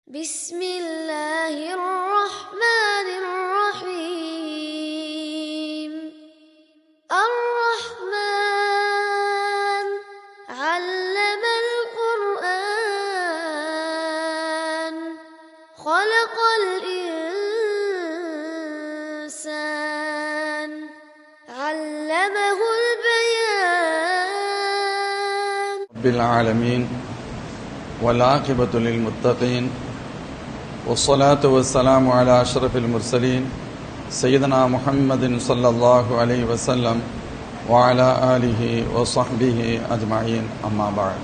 بسم الله الرحمن الرحيم الرحمن علم القرآن خلق الإنسان علمه البيان رب العالمين والعاقبة للمتقين والصلاة والسلام على أشرف المرسلين سيدنا محمد صلى الله عليه وسلم وعلى آله وصحبه أجمعين أما بعد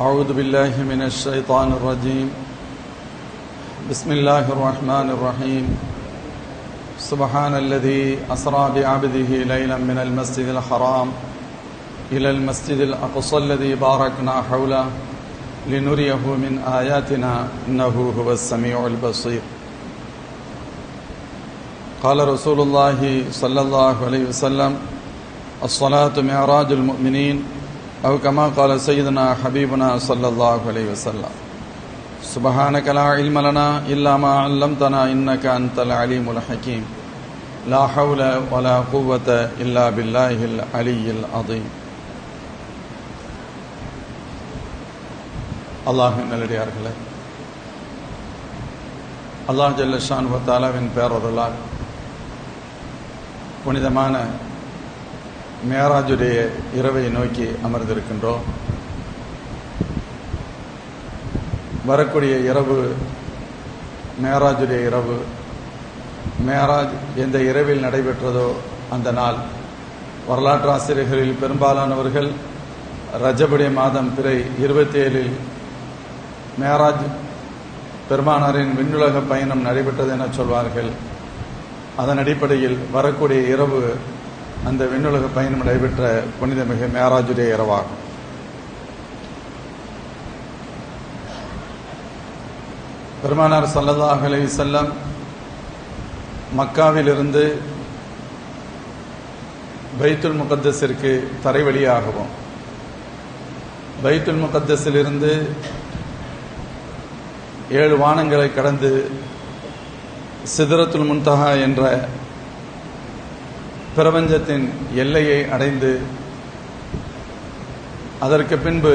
أعوذ بالله من الشيطان الرجيم بسم الله الرحمن الرحيم سبحان الذي أسرى بعبده ليلا من المسجد الحرام إلى المسجد الأقصى الذي باركنا حوله لنريه من آياتنا إنه هو السميع البصير قال رسول الله صلى الله عليه وسلم الصلاة معراج المؤمنين أو كما قال سيدنا حبيبنا صلى الله عليه وسلم سبحانك لا علم لنا إلا ما علمتنا إنك أنت العليم الحكيم لا حول ولا قوة إلا بالله العلي العظيم அல்லாஹ்வின் நல்லடியார்களே, அல்லாஹ் ஜல்ல ஷான் வ தஆலாவின் பேரருளால் புனிதமான மேராஜுடைய இரவை நோக்கி அமர்ந்திருக்கின்றோம். வரக்கூடிய இரவு மேராஜுடைய இரவு. மேராஜ் எந்த இரவில் நடைபெற்றதோ அந்த நாள் வரலாற்று ஆசிரியர்களில் பெரும்பாலானவர்கள் ரஜபுடைய மாதம் பிறை 27 மேராஜ் பெருமானாரின் விண்ணுலக பயணம் நடைபெற்றது என சொல்வார்கள். அதன் அடிப்படையில் வரக்கூடிய இரவு அந்த விண்ணுலக பயணம் நடைபெற்ற புனிதமிகு மேராஜுடைய இரவாகும். பெருமானார் ஸல்லல்லாஹு அலைஹி வஸல்லம் மக்காவிலிருந்து பைத்துல் முகத்தஸிற்கு தரை வழியாகவும் பைத்துல் முகத்தஸிலிருந்து 7 வானங்களை கடந்து சிதறத்துல் முன்தஹா என்ற பிரபஞ்சத்தின் எல்லையை அடைந்து அதற்கு பின்பு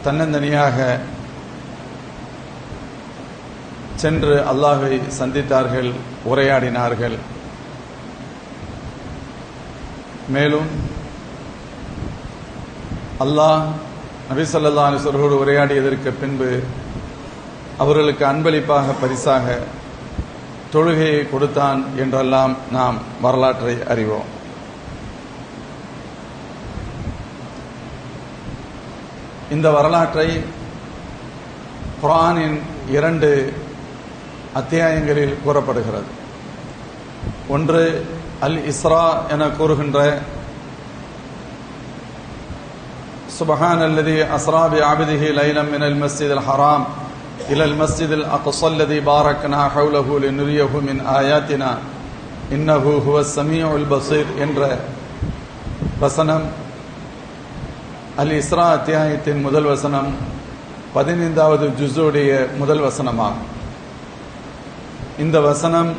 தன்னந்தனியாக சென்று அல்லாஹ்வை சந்தித்தார்கள், உரையாடினார்கள். மேலும் அல்லாஹ் நபி ஸல்லல்லாஹு அலைஹி வஸல்லம் உரையாடியதற்கு பின்பு அவர்களுக்கு அன்பளிப்பாக பரிசாக தொழுகையை கொடுத்தான் என்றெல்லாம் நாம் வரலாற்றை அறிவோம். இந்த வரலாற்றை குர்ஆனின் 2 அத்தியாயங்களில் கூறப்படுகிறது. ஒன்று அல் இஸ்ரா என கூறுகின்ற சுப்ஹானல்லதி அஸ்ரா பிஅப்திஹி லைலம் மினல் மஸ்ஜிதில் ஹராம் இலல் மஸ்ஜிதில் அக்ஸா அல்லதி பாரக்னா ஹவ்லஹு லினுரியஹு மின் ஆயாத்தினா இன்னஹு ஹுவஸ் ஸமீஉல் பஸீர் என்ற வசனம் அல் இஸ்ரா அத்தியாயத்தின் முதல் வசனம் 15வது ஜுஸுடைய முதல் வசனமாகும். இந்த வசனம்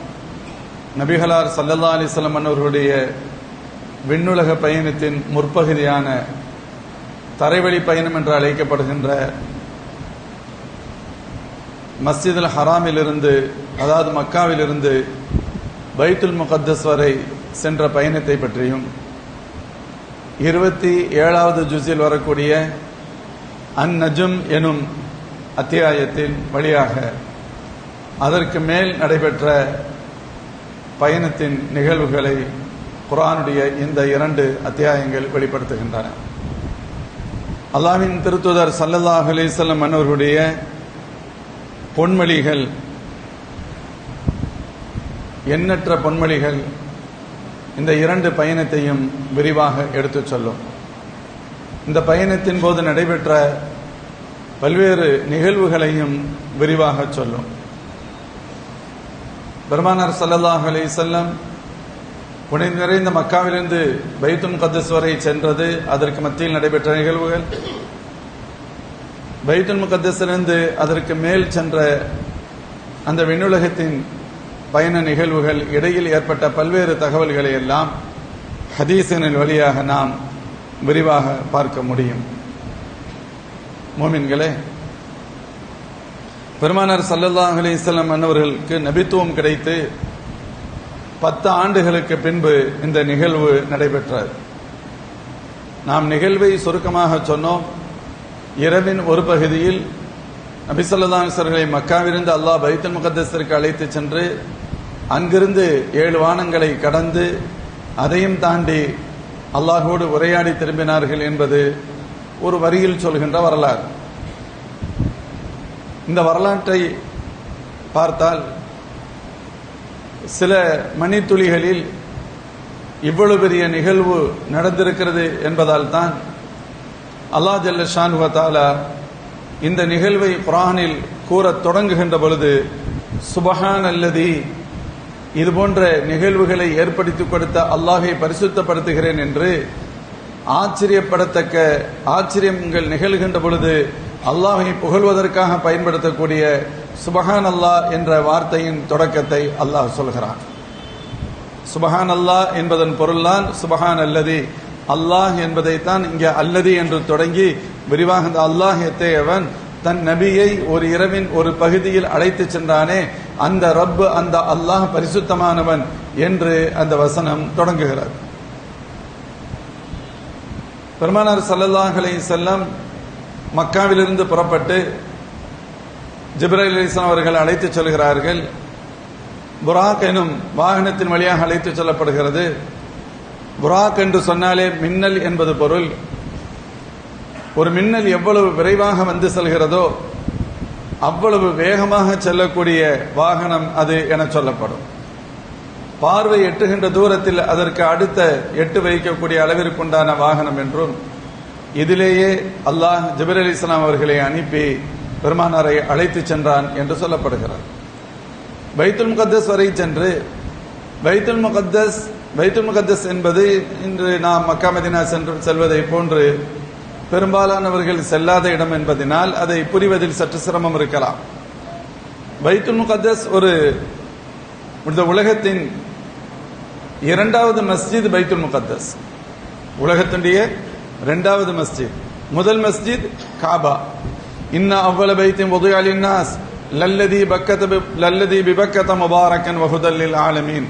நபிகளார் ஸல்லல்லாஹு அலைஹி வஸல்லம் அவர்களுடைய விண்ணுலக பயணத்தின் முற்பகுதியான தரைவழி பயணம் என்று அழைக்கப்படுகின்ற மஸ்ஜிதுல் ஹராமிலிருந்து, அதாவது மக்காவிலிருந்து பைத்துல் முகத்தஸ் வரை சென்ற பயணத்தை பற்றியும் 27வது ஜுஸில் வரக்கூடிய அந்நஜும் எனும் அத்தியாயத்தின் வழியாக அதற்கு மேல் நடைபெற்ற பயணத்தின் நிகழ்வுகளை குர்ஆனுடைய இந்த 2 அத்தியாயங்கள் வெளிப்படுத்துகின்றன. அல்லாஹ்வின் திருத்தூதர் ஸல்லல்லாஹு அலைஹி வஸல்லம் அவர்களுடைய பொன்மொழிகள், எண்ணற்ற பொன்மொழிகள் இந்த 2 பயணத்தையும் விரிவாக எடுத்துச் சொல்லும். இந்த பயணத்தின் போது நடைபெற்ற பல்வேறு நிகழ்வுகளையும் விரிவாக சொல்லும். பெருமானார் ஸல்லல்லாஹு அலைஹி வஸல்லம் புனித நிறைந்த மக்காவிலிருந்து பைத்துல் முகத்தஸ் வரை சென்றது, அதற்கு மத்தியில் நடைபெற்ற நிகழ்வுகள், பைத்துல் முகத்தஸிலிருந்து அதற்கு மேல் சென்ற அந்த விண்ணுலகத்தின் பயண நிகழ்வுகள், இடையில் ஏற்பட்ட பல்வேறு தகவல்களை எல்லாம் ஹதீஸின் வழியாக நாம் விரிவாக பார்க்க முடியும். மோமின்களே, பெருமானார் ஸல்லல்லாஹு அலைஹி வஸல்லம் அன்னவர்களுக்கு நபித்துவம் கிடைத்து 10 ஆண்டுகளுக்கு பின்பு இந்த நிகழ்வு நடைபெற்றது. நாம் நிகழ்வை சுருக்கமாக சொன்னோம். இரவின் ஒரு பகுதியில் நபி ஸல்லல்லாஹு அலைஹி வஸல்லம் மக்காவிலிருந்து அல்லாஹ் பைத்துல் முகத்தஸிற்கு அழைத்து சென்று அங்கிருந்து 7 வானங்களை கடந்து அதையும் தாண்டி அல்லாஹோடு உரையாடி திரும்பினார்கள் என்பது ஒரு வரியில் சொல்கின்ற வரலாறு. இந்த வரலாற்றை பார்த்தால் சில மணித்துளிகளில் இவ்வளவு பெரிய நிகழ்வு நடந்திருக்கிறது என்பதால் தான் அல்லாஹ் ஜல்ல ஷானஹு வ தஆலா இந்த நிகழ்வை குர்ஆனில் கூறத் தொடங்குகின்ற பொழுது சுப்ஹானல்லதி, இது போன்ற நிகழ்வுகளை ஏற்படுத்தி கொடுத்த அல்லாஹை பரிசுத்தப்படுத்துகிறேன் என்று ஆச்சரியப்படத்தக்க ஆச்சரியங்கள் நிகழ்கின்ற பொழுது அல்லாஹை புகழ்வதற்காக பயன்படுத்தக்கூடிய சுபஹான் அல்லாஹ் என்ற வார்த்தையின் தொடக்கத்தை அல்லாஹ் சொல்கிறான். சுபஹான் அல்லாஹ் என்பதன் பொருள்தான் சுபஹான் அல்லதி, அல்லாஹ் என்பதைத்தான் இங்கே அல்லதி என்று தொடங்கி விரிவாக அல்லாஹ் எத்தேயவன் தன் நபியை ஒரு இரவின் ஒரு பகுதியில் அழைத்து சென்றானே அந்த ரப்பு, அந்த அல்லாஹ் பரிசுத்தமானவன் என்று அந்த வசனம் தொடங்குகிறது. பெருமானார் ஸல்லல்லாஹு அலைஹி வஸல்லம் மக்காவிலிருந்து புறப்பட்டு ஜிப்ரீல் அலைஹிஸ்ஸலாம் அவர்கள் அழைத்து செல்கிறார்கள். புராக் எனும் வாகனத்தின் வழியாக அழைத்து செல்லப்படுகிறது. புராக் என்று சொன்னாலே மின்னல் என்பது பொருள். ஒரு மின்னல் எவ்வளவு விரைவாக வந்து செல்கிறதோ அவ்வளவு வேகமாக செல்லக்கூடிய வாகனம் அது என சொல்லப்படும். பார்வை எட்டுகின்ற தூரத்தில் அதற்கு அடுத்த எட்டு வைக்கக்கூடிய அளவிற்குண்டான வாகனம் என்றும், இதிலேயே அல்லாஹ் ஜிப்ரீல் அலைஹிஸ்ஸலாம் அவர்களை அனுப்பி பெருமானாரை அழைத்து சென்றான் என்று சொல்லப்படுகிறது. பைத்துல் முகத்தஸ் வரை சென்று பைத்துல் முகத்தஸ் என்பது இன்று நாம் மக்கா மதீனா செல்வதை போன்று பெரும்பாலானவர்கள் செல்லாத இடம் என்பதனால் அதை புரிவதில் சற்று சிரமம் இருக்கலாம். பைத்துல் முகத்தஸ் இந்த உலகத்தின் 2வது மஸ்ஜித். பைத்துல் முகத்தஸ் உலகத்தினுடைய 2வது மஸ்ஜித். முதல் மஸ்ஜித் காபா. இன்னா அவ்வள பைத்தின் வதுஇ லின்னாஸ் லல்லதி பிபக்கத முபாரக்கன் வஹுதல் லில் ஆலமீன்.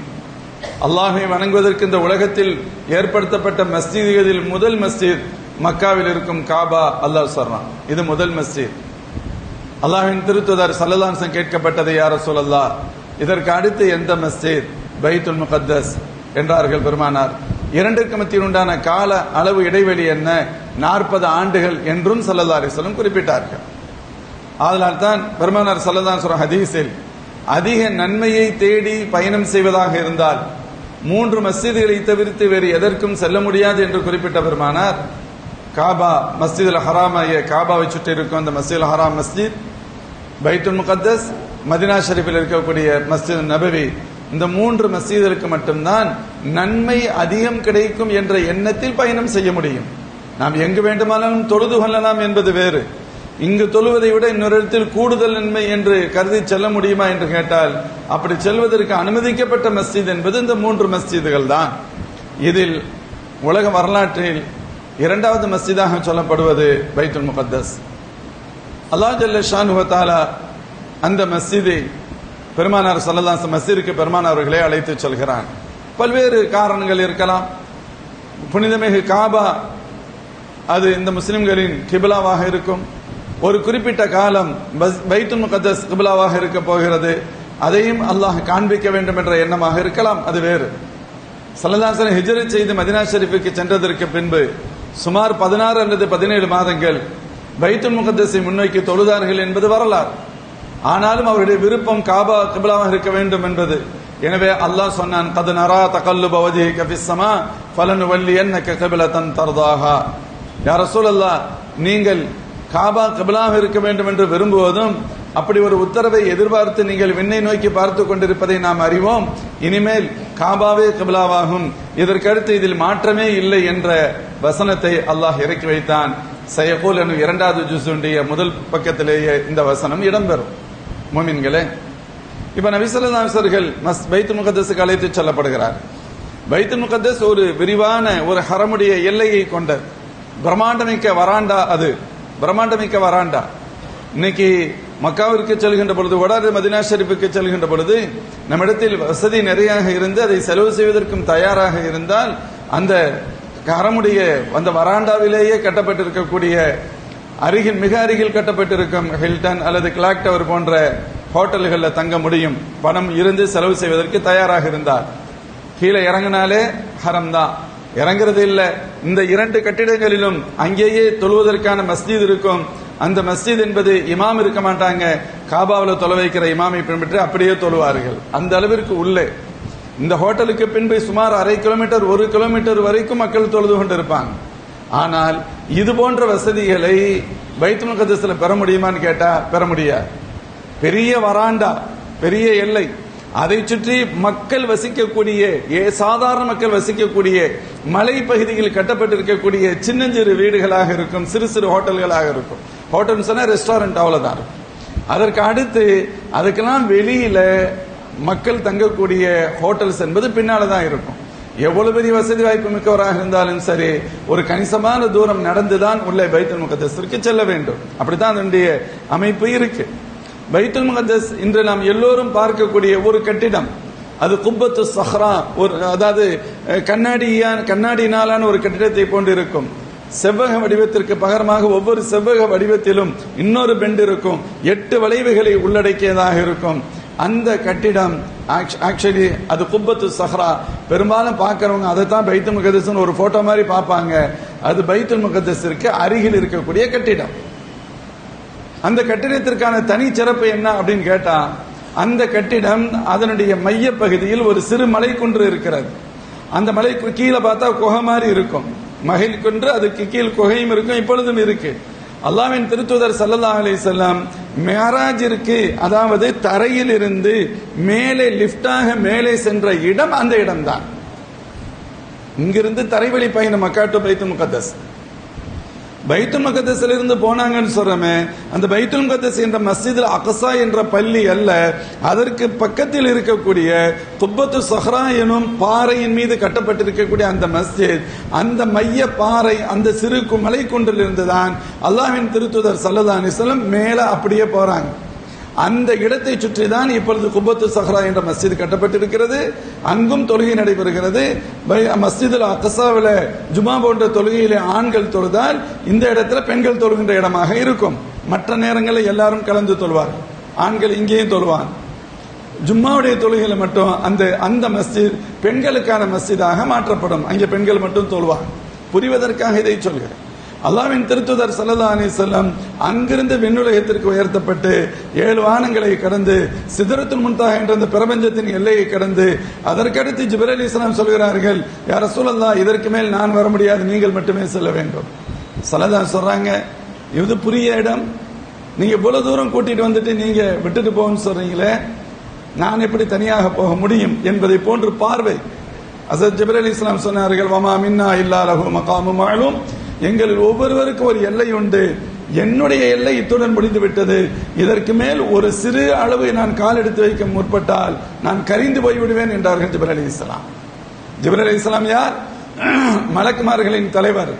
அல்லாஹை வணங்குவதற்கு இந்த உலகத்தில் ஏற்படுத்தப்பட்ட மஸ்ஜிதுகளில் முதல் மஸ்ஜித் மக்காவில் இருக்கும் காபா. அல்லாஹ் சொல்றான், இது முதல் மஸ்ஜித். அல்லாஹ்வின் திருத்தூதர் ஸல்லல்லாஹு அலைஹி வஸல்லம் கேட்கப்பட்டது, யா ரசூலல்லாஹ், இதற்கு அடுத்து எந்த மஸ்ஜித்? பைத்துல் முகத்தஸ் என்றார்கள் பெருமானார். இரண்டிற்கு மத்தியில் உண்டான கால அளவு இடைவெளி என்ன? 40 ஆண்டுகள் என்றும் ஸல்லல்லாஹு அலைஹி வஸல்லம் குறிப்பிட்டார்கள். அதனால் தான் பெருமானார் ஸல்லல்லாஹு அலைஹி வஸல்லம் ஹதீஸில் அதிக நன்மையை தேடி பயணம் செய்வதாக இருந்தால் 3 மஸ்ஜிதுகளை தவிர்த்து வேறு எதற்கும் செல்ல முடியாது என்று குறிப்பிட்ட பெருமானார் காபா, மஸ்ஜிதுல் ஹராம், காபாவை சுற்றி இருக்கும் அந்த மஸ்ஜிதுல் ஹராம் மஸ்ஜித், பைத்துல் முகத்தஸ், மதீனா ஷரீஃபில் இருக்கக்கூடிய மஸ்ஜித் நபவி, இந்த 3 மஸ்ஜிதுகளுக்கு மட்டும்தான் நன்மை அதிகம் கிடைக்கும் என்ற எண்ணத்தில் பயணம் செய்ய முடியும். நாம் எங்கு வேண்டுமானாலும் தொழுது கொள்ளலாம் என்பது வேறு. இங்கு தொழுவதை விட இன்னொரு இடத்தில் கூடுதல் நன்மை என்று கருதி செல்ல முடியுமா என்று கேட்டால் அப்படி செல்வதற்கு அனுமதிக்கப்பட்ட மஸ்ஜித் என்பது இந்த 3 மஸ்ஜிதுகள் தான். இதில் உலக வரலாற்றில் 2வது மஸ்ஜிதாக சொல்லப்படுவது பைத்துல் முகத்தஸ். அல்லாஹ் ஜல்ல ஷானஹு வ தஆலா அந்த மஸ்ஜிதை பெருமானார் ஸல்லல்லாஹு அலைஹி வஸல்லம் மஸ்ஜிதுக்கு பெருமானார் அவர்களை அழைத்து செல்கிறான். பல்வேறு காரணங்கள் இருக்கலாம். புனிதமிகு காபா அது இந்த முஸ்லிம்களின் கிபிலாவாக இருக்கும். ஒரு குறிப்பிட்ட காலம் பைத்துல் முகத்தஸ் கிபிலாவாக இருக்க போகிறது. அதையும் அல்லாஹ் காண்பிக்க வேண்டும் என்ற எண்ணமாக இருக்கலாம், அது வேறு. ஸல்லல்லாஹு அலைஹி வஸல்லம் ஹிஜ்ரத் செய்து மதீனா ஷரீஃபுக்கு சென்றதற்கு பின்பு சுமார் 16 அல்லது 17 மாதங்கள் பைத்துல் முகத்தஸை முன்னோக்கி தொழுதார்கள் என்பது வரலாறு. ஆனாலும் அவருடைய விருப்பம் காபா கிபிலாவாக இருக்க வேண்டும் என்பது. எனவே அல்லாஹ் சொன்னான், கத் நரா தகல்லுப வஜ்ஹிக ஃபிஸ் ஸமா ஃபலனுவல்லியன்னக கிப்லதன் தர்தாஹா. யா ரசூலல்லாஹ், நீங்கள் காபா கிபிலாவாக இருக்க வேண்டும் என்று விரும்புவதும் அப்படி ஒரு உத்தரவை எதிர்பார்த்து நீங்கள் விண்ணை நோக்கி பார்த்து கொண்டிருப்பதை நாம் அறிவோம். இனிமேல் காபாவே கிபிலாவாகும், இதற்கடுத்து இதில் மாற்றமே இல்லை என்ற வசனத்தை அல்லாஹ் இறக்கி வைத்தான். சயகூல் எனும் 2வது ஜுஸுடைய முதல் பக்கத்திலேயே இந்த வசனம் இடம்பெறும். முஃமின்களே, இப்ப நபி ஸல்லல்லாஹு அலைஹி வஸல்லம் பைத்துல் முகத்தஸுக்கு அழைத்து செல்லப்படுகிறார். பைத்துல் முகத்தஸ் ஒரு விரிவான ஒரு ஹரமுடைய எல்லையை கொண்ட பிரம்மாண்டமிக்க வராண்டா. அது பிரம்மாண்டமிக்க வராண்டா. இன்னைக்கு மக்காவிற்கு செல்கின்ற பொழுது, வடாது மதீனா ஷரீஃபுக்கு செல்கின்ற பொழுது நம்மிடத்தில் வசதி நிறையாக இருந்து அதை செலவு செய்வதற்கும் தயாராக இருந்தால் அந்த ஹரமுடைய அந்த வராண்டாவிலேயே கட்டப்பட்டிருக்கக்கூடிய அருகில் மிக அருகில் கட்டப்பட்டிருக்கும் ஹில்டன் அல்லது கிளாக் டவர் போன்ற ஹோட்டல்களில் தங்க முடியும். பணம் இருந்து செலவு செய்வதற்கு தயாராக இருந்தார். கீழே இறங்கினாலே ஹரம் தான், இறங்குறது இல்லை. இந்த 2 கட்டிடங்களிலும் அங்கேயே தொழுவதற்கான மஸ்ஜித் இருக்கும். அந்த மஸ்ஜித் என்பது இமாம் இருக்க மாட்டாங்க, காபாவில் தொலை வைக்கிற இமாமை பின்பற்றி அப்படியே தொழுவார்கள். அந்த அளவிற்கு உள்ளே இந்த ஹோட்டலுக்கு பின்பு சுமார் 1/2 கிலோமீட்டர் 1 கிலோமீட்டர் வரைக்கும் மக்கள் தொழுது கொண்டிருப்பாங்க. ஆனால் இது போன்ற வசதிகளை பைத்துல் முகத்தஸ்ல பெற முடியுமான்னு கேட்டா பெற முடியாது. பெரிய வராண்டா, பெரிய எல்லை, அதை சுற்றி மக்கள் வசிக்கக்கூடிய சாதாரண மக்கள் வசிக்கக்கூடிய மலை பகுதியில் கட்டப்பட்டிருக்கக்கூடிய சின்னஞ்சிறு வீடுகளாக இருக்கும், சிறு சிறு ஹோட்டல்களாக இருக்கும். ஹோட்டல் சொன்னா ரெஸ்டாரண்ட், அவ்வளவுதான். அதற்கு அடுத்து அதுக்கெல்லாம் வெளியில மக்கள் தங்கக்கூடிய ஹோட்டல்ஸ் என்பது பின்னால்தான் இருக்கும். எவ்வளவு பெரிய வசதி வாய்ப்பு மிக்கவராக இருந்தாலும் சரி, ஒரு கணிசமான தூரம் நடந்துதான் உள்ளே பைத்துல் முகத்தஸிற்கு செல்ல வேண்டும். அப்படித்தான் அதனுடைய அமைப்பு இருக்கு. பைத்துல் முகத்தஸ் இன்று நாம் எல்லோரும் பார்க்கக்கூடிய ஒரு கட்டிடம், அது குப்பத்து சஹ்ரா, ஒரு அதாவது கண்ணாடியினாலான ஒரு கட்டிடத்தை போன்று இருக்கும். செவ்வக வடிவத்திற்கு பகரமாக ஒவ்வொரு செவ்வக வடிவத்திலும் இன்னொரு பெண்ட் இருக்கும். 8 வளைவுகளை உள்ளடக்கியதாக இருக்கும். அந்த கட்டிடம் ஆக்சுவலி அது குப்பத்து சஹ்ரா. பெரும்பாலும் பார்க்கிறவங்க அதைத்தான் பைத்துல் முகத்தஸ் ஒரு போட்டோ மாதிரி பார்ப்பாங்க. அது பைத்துல் முகத்தஸிற்கு அருகில் இருக்கக்கூடிய கட்டிடம். அந்த கட்டிடத்திற்கான தனி சிறப்பு என்ன அப்படின்னு கேட்டா, அந்த கட்டிடம் அதனுடைய மைய பகுதியில் ஒரு சிறு மலை குன்று இருக்கிறது. அந்த மலைக்கு கீழே பார்த்தா குகை மாதிரி இருக்கும், மகிழ் குன்று, அதுக்கு கீழ் குகையும் இருக்கும், இப்பொழுதும் இருக்கு. அல்லாஹ்வின் திருத்தூதர் ஸல்லல்லாஹு அலைஹி வஸல்லம் மிஅராஜிற்கு, அதாவது தரையில் இருந்து மேலே லிப்டாக மேலே சென்ற இடம் அந்த இடம்தான். இங்கிருந்து தரைவழி பயணம் மக்கா டு பைத்துல் முகத்தஸ். பைத்துல் முகத்தஸில் இருந்து போனாங்கன்னு சொல்றமே, அந்த பைத்துல் முகத்தஸ் என்ற மஸ்ஜிதுல் அக்ஸா என்ற பள்ளி அல்ல, அதற்கு பக்கத்தில் இருக்கக்கூடிய குப்பத்து சஹ்ரா எனும் பாறையின் மீது கட்டப்பட்டிருக்கக்கூடிய அந்த மஸ்ஜித், அந்த மைய பாறை, அந்த சிறு மலை குன்றில் இருந்துதான் அல்லாஹ்வின் திருத்தூதர் ஸல்லல்லாஹு அலைஹி வஸல்லம் மேல அப்படியே போறாங்க. அந்த இடத்தை சுற்றி தான் இப்பொழுது குப்பத்து சஹ்ரா என்ற மஸ்ஜித் கட்டப்பட்டிருக்கிறது. அங்கும் தொழுகை நடைபெறுகிறது. மஸ்ஜிதுல் அக்ஸாவில் ஜுமா போன்ற தொழுகையிலே ஆண்கள் தொழுதால் இந்த இடத்துல பெண்கள் தொழுகின்ற இடமாக இருக்கும். மற்ற நேரங்களில் எல்லாரும் கலந்து தொழுவார்கள். ஆண்கள் இங்கேயும் தொழுவாங்க. ஜும்மாவுடைய தொழுகையில மட்டும் அந்த மஸ்ஜித் பெண்களுக்கான மஸ்ஜிதாக மாற்றப்படும். அங்கே பெண்கள் மட்டும் தொழுவாங்க. புரிவதற்காக இதை சொல்கிறேன். அல்லாஹ்வின் திருத்தூதர் ஸல்லல்லாஹு அலைஹி வஸல்லம் அங்கிருந்து விண்ணுலகத்திற்கு உயர்த்தப்பட்டு 7 வானங்களை கடந்து சிதறத்துல் முன்தஹா என்ற அந்த பிரபஞ்சத்தின் எல்லையை கடந்து அதற்கடுத்து ஜிப்ரீல் அலைஹிஸ்ஸலாம் சொல்கிறார்கள், யா ரசூலல்லாஹ், இதற்கு மேல் நான் வர முடியாது, நீங்கள் மட்டுமே செல்ல வேண்டும். ஸல்லல்லாஹு சொல்றாங்க, இது புரிய இடம், நீங்க இவ்வளவு தூரம் கூட்டிட்டு வந்துட்டு நீங்க விட்டுட்டு போன்னு சொல்றீங்களே, நான் எப்படி தனியாக போக முடியும் என்பதை போன்று பார்வை. ஹஸரத் ஜிப்ரீல் அலைஹிஸ்ஸலாம் சொன்னார்கள், வமா மின்னா இல்லா லஹு மகாமும் மஅலூம், எங்களில் ஒவ்வொருவருக்கும் ஒரு எல்லை உண்டு, என்னுடைய எல்லை இத்துடன் முடிந்து விட்டது, இதற்கு மேல் ஒரு சிறு அளவு நான் கால் எடுத்து வைக்க முற்பட்டால் நான் கரிந்து போய்விடுவேன் என்றார்கள் ஜிப்ரீல் அலைஹிஸ்ஸலாம். ஜிப்ரீல் அலைஹிஸ்ஸலாம் யார்? மலக்குமார்களின் தலைவர்.